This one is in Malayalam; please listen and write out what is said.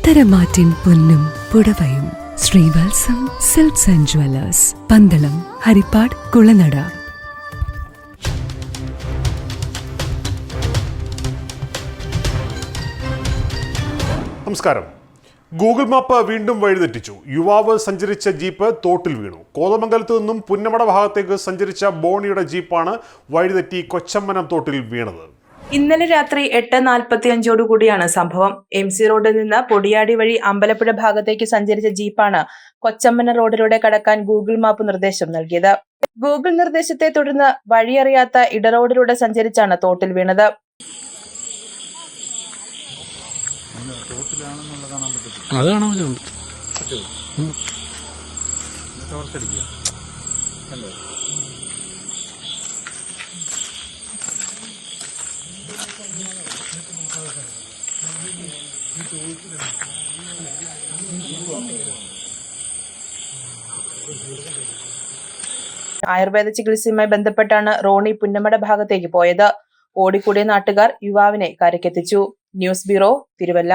പത്തരമാറ്റിൻ പൊന്നും പുടവയും. Sreevalsam silks and jewellers, Pandalam, Harippad, Kulanada. നമസ്കാരം. ഗൂഗിൾ മാപ്പ് വീണ്ടും വഴിതെറ്റിച്ചു. യുവാവ് സഞ്ചരിച്ച ജീപ്പ് തോട്ടിൽ വീണു. കോതമംഗലത്ത് നിന്നും പുന്നമട ഭാഗത്തേക്ക് സഞ്ചരിച്ച ബോണിയുടെ ജീപ്പാണ് വഴിതെറ്റി കൊച്ചമ്മനം തോട്ടിൽ വീണത്. ഇന്നലെ രാത്രി 8:45 സംഭവം. MC റോഡിൽ നിന്ന് പൊടിയാടി വഴി അമ്പലപ്പുഴ ഭാഗത്തേക്ക് സഞ്ചരിച്ച ജീപ്പാണ് കൊച്ചമ്മന റോഡിലൂടെ കടക്കാൻ ഗൂഗിൾ മാപ്പ് നിർദ്ദേശം നൽകിയത്. ഗൂഗിൾ നിർദ്ദേശത്തെ തുടർന്ന് വഴിയറിയാത്ത ഇടറോഡിലൂടെ സഞ്ചരിച്ചാണ് തോട്ടിൽ വീണത്. ആയുർവേദ ചികിത്സയുമായി ബന്ധപ്പെട്ടാണ് റോണി പുന്നമട ഭാഗത്തേക്ക് പോയത്. ഓടിക്കൂടിയ നാട്ടുകാർ യുവാവിനെ കരയ്ക്കെത്തിച്ചു. News bureau, Thiruvalla.